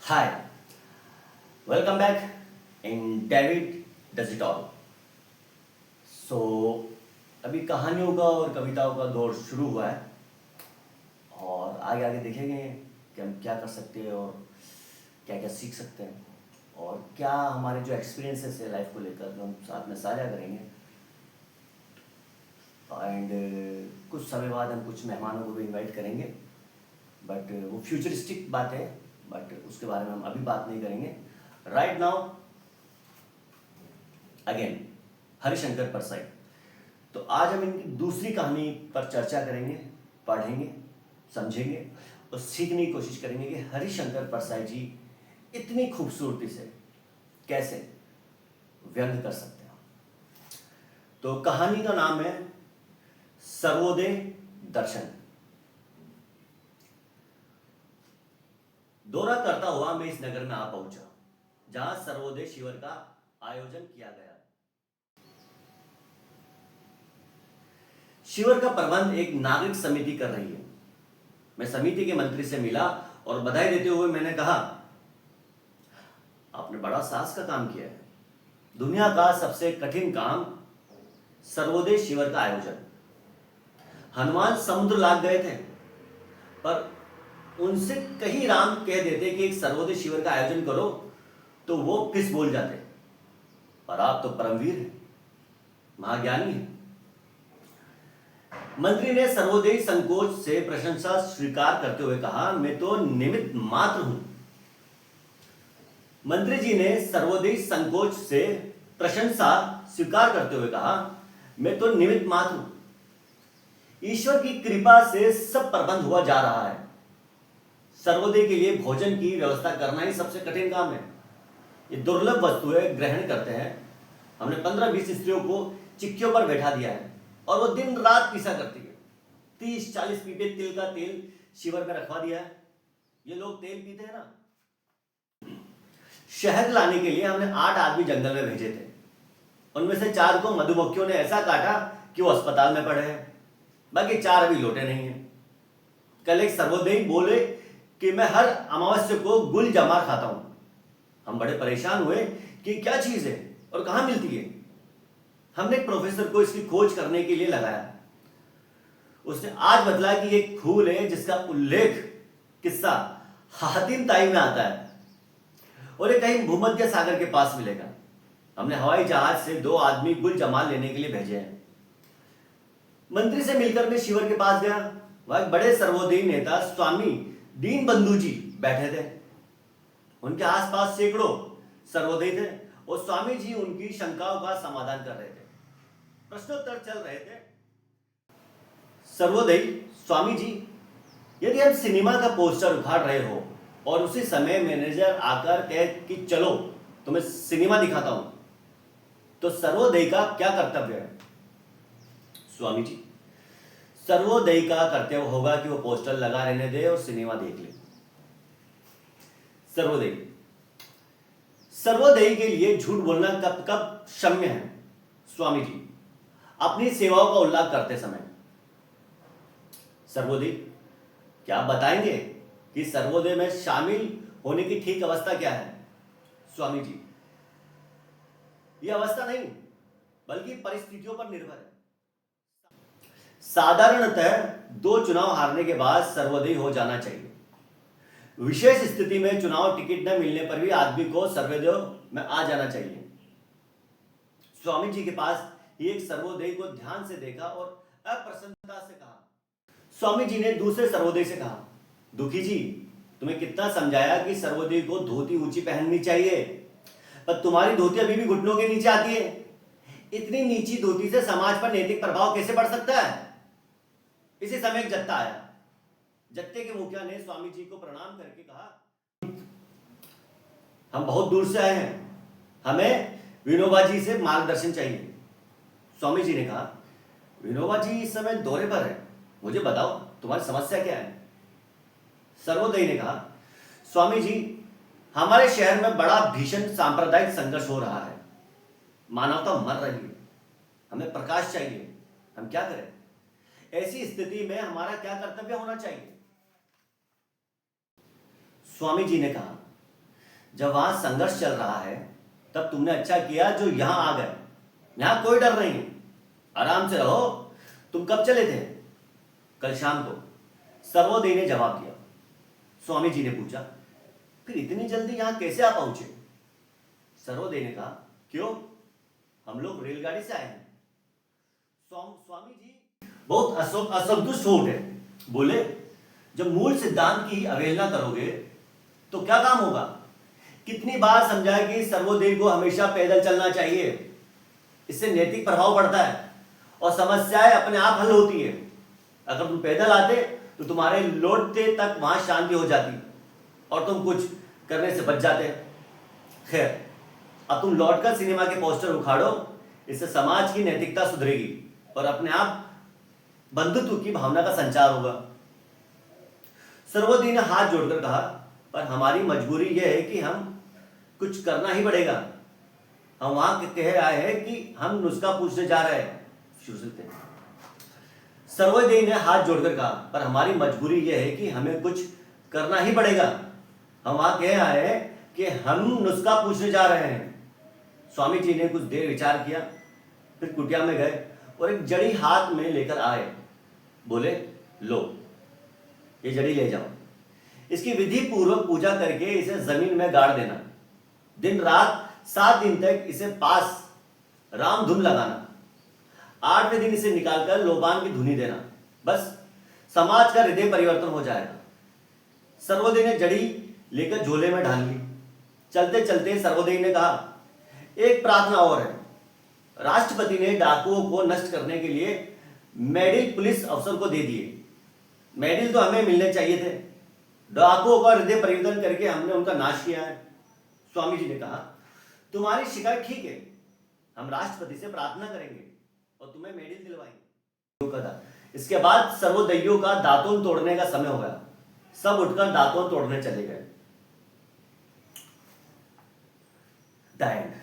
Hi, welcome back in David Does It All. So, अभी कहानियों का और कविताओं का दौर शुरू हुआ है और आगे आगे देखेंगे कि हम क्या कर सकते हैं और क्या क्या सीख सकते हैं और क्या हमारे जो एक्सपीरियंसेस है लाइफ को लेकर हम साथ में साझा करेंगे। एंड कुछ समय बाद हम कुछ मेहमानों को भी इनवाइट करेंगे, बट वो फ्यूचरिस्टिक बात है, बट उसके बारे में हम अभी बात नहीं करेंगे। Right now again Harishankar Parsai. तो आज हम इनकी दूसरी कहानी पर चर्चा करेंगे, पढ़ेंगे, समझेंगे और सीखने की कोशिश करेंगे कि हरिशंकर परसाई जी इतनी खूबसूरती से कैसे व्यंग कर सकते हैं। तो कहानी का नाम है सर्वोदय दर्शन। दौरा करता हुआ मैं इस नगर में आ पहुंचा जहां सर्वोदय शिविर का आयोजन किया गया। शिविर का प्रबंध एक नागरिक समिति कर रही है। मैं समिति के मंत्री से मिला और बधाई देते हुए मैंने कहा, आपने बड़ा साहस का काम किया है। दुनिया का सबसे कठिन काम सर्वोदय शिविर का आयोजन। हनुमान समुद्र लाग गए थे, पर उनसे कहीं राम कह देते कि एक सर्वोदय शिविर का आयोजन करो तो वो किस बोल जाते। पर आप तो परमवीर हैं, महाज्ञानी हैं। मंत्री ने सर्वोदय संकोच से प्रशंसा स्वीकार करते हुए कहा, मैं तो निमित्त मात्र हूं। मंत्री जी ने सर्वोदय संकोच से प्रशंसा स्वीकार करते हुए कहा, मैं तो निमित्त मात्र हूं। ईश्वर की कृपा से सब प्रबंध हुआ जा रहा है। सर्वोदय के लिए भोजन की व्यवस्था करना ही सबसे कठिन काम है। ये दुर्लभ वस्तुएं ग्रहण करते हैं। हमने 15-20 स्त्रियों को चिक्कियों पर बैठा दिया है और वो दिन रात पीसा करती है। 30-40 पीपे तिल का तेल शिविर में रखवा दिया है। ये लोग तेल पीते हैं ना। शहद लाने के लिए हमने 8 आदमी जंगल में भेजे थे। उनमें से 4 को मधुमक्खियों ने ऐसा काटा कि वो अस्पताल में पड़े हैं। बाकी 4 अभी लौटे नहीं हैं। कल एक सर्वोदयी बोले कि मैं हर अमावस्या को गुल जमार खाता हूं। हम बड़े परेशान हुए कि क्या चीज है और कहां मिलती है। हमने एक प्रोफेसर को इसकी खोज करने के लिए लगाया। उसने आज बतलाया कि एक फूल है जिसका उल्लेख किस्सा हातिम ताई में आता है और ये कहीं भूमध्य सागर के पास मिलेगा। हमने हवाई जहाज से 2 आदमी गुल जमाल लेने के लिए भेजे हैं। मंत्री से मिलकर मैं शिविर के पास गया। वह एक बड़े सर्वोदयी नेता स्वामी दीनबंधु जी बैठे थे। उनके आसपास सैकड़ों सर्वोदयी थे और स्वामी जी उनकी शंकाओं का समाधान कर रहे थे। प्रश्नोत्तर चल रहे थे। सर्वोदयी, स्वामी जी, यदि हम सिनेमा का पोस्टर उखाड़ रहे हो और उसी समय मैनेजर आकर कहे कि चलो तुम्हें सिनेमा दिखाता हूं, तो सर्वोदयी का क्या कर्तव्य है? स्वामी जी, सर्वोदयी का कर्तव्य होगा कि वो पोस्टर लगा रहने दे और सिनेमा देख ले। सर्वोदयी, सर्वोदयी के लिए झूठ बोलना कब कब क्षम्य है? स्वामी जी, अपनी सेवाओं का उल्लेख करते समय। सर्वोदय, क्या आप बताएंगे कि सर्वोदय में शामिल होने की ठीक अवस्था क्या है? स्वामी जी, यह अवस्था नहीं बल्कि परिस्थितियों पर निर्भर है। साधारणतः 2 चुनाव हारने के बाद सर्वोदय हो जाना चाहिए। विशेष स्थिति में चुनाव टिकट न मिलने पर भी आदमी को सर्वोदय में आ जाना चाहिए। स्वामी जी के पास एक सर्वोदय को ध्यान से देखा और अप्रसन्नता से कहा। स्वामी जी ने दूसरे सर्वोदय से कहा, दुखी जी, तुम्हें कितना समझाया कि सर्वोदय को धोती ऊंची पहननी चाहिए, पर तुम्हारी धोती अभी भी घुटनों के नीचे आती है। इतनी नीची धोती से समाज पर नैतिक प्रभाव कैसे पड़ सकता है? इसी समय एक जत्था आया। जत्थे के मुखिया ने स्वामी जी को प्रणाम करके कहा, हम बहुत दूर से आए हैं, हमें विनोबा जी से मार्गदर्शन चाहिए। स्वामी जी ने कहा, विनोबा जी इस समय दौरे पर है, मुझे बताओ तुम्हारी समस्या क्या है? सर्वोदयी ने कहा, स्वामी जी, हमारे शहर में बड़ा भीषण सांप्रदायिक संघर्ष हो रहा है। मानवता मर रही है, हमें प्रकाश चाहिए, हम क्या करें? ऐसी स्थिति में हमारा क्या कर्तव्य होना चाहिए? स्वामी जी ने कहा, जब वहां संघर्ष चल रहा है तब तुमने अच्छा किया जो यहां आ गए। यहां कोई डर नहीं है, आराम से रहो। तुम कब चले थे? कल शाम को, सर्वोदय ने जवाब दिया। स्वामी जी ने पूछा, फिर इतनी जल्दी यहां कैसे आ पहुंचे? सर्वोदय ने कहा, क्यों, हम लोग रेलगाड़ी से आए हैं। स्वामी जी बहुत असंतुष्ट हो उठे। बोले, जब मूल सिद्धांत की अवहेलना करोगे तो क्या काम होगा? कितनी बार समझाया कि सर्वोदय को हमेशा पैदल चलना चाहिए, इससे नैतिक प्रभाव पड़ता है और समस्याएं अपने आप हल होती है। अगर तुम पैदल आते तो तुम्हारे लौटते तक वहां शांति हो जाती और तुम कुछ करने से बच जाते। खैर, अब तुम लौटकर सिनेमा के पोस्टर उखाड़ो, इससे समाज की नैतिकता सुधरेगी और अपने आप बंधुत्व की भावना का संचार होगा। सर्वोदय ने हाथ जोड़कर कहा, पर हमारी मजबूरी यह है कि हम कुछ करना ही पड़ेगा। हम वहां कह आए हैं कि हम नुस्खा पूछने जा रहे हैं। सर्वोदय ने हाथ जोड़कर कहा, पर हमारी मजबूरी यह है कि हमें कुछ करना ही पड़ेगा। हम वहां कह आए हैं कि हम नुस्खा पूछने जा रहे हैं। स्वामी जी ने कुछ देर विचार किया, फिर कुटिया में गए और एक जड़ी हाथ में लेकर आए। बोले, लो, ये जड़ी ले जाओ। इसकी विधि पूर्वक पूजा करके इसे जमीन में गाड़ देना। दिन रात 7 दिन तक इसे पास राम धुन लगाना। 8वें दिन इसे निकालकर लोबान की धुनी देना। बस समाज का हृदय परिवर्तन हो जाएगा। सर्वोदय ने जड़ी लेकर झोले में ढाल ली। चलते चलते सर्वोदय ने कहा, एक प्रार्थना और है। राष्ट्रपति ने डाकुओं को नष्ट करने के लिए मेडल पुलिस अफसर को दे दिए। मेडल तो हमें मिलने चाहिए थे। डाकुओं का हृदय परिवर्तन करके हमने उनका नाश किया है। स्वामी जी ने कहा, तुम्हारी शिकायत ठीक है, हम राष्ट्रपति से प्रार्थना करेंगे और तुम्हें मेडल दिलवाएंगे। इसके बाद सर्वोदयों का दातून तोड़ने का समय हो गया। सब उठकर दातून तोड़ने चले गए। The end.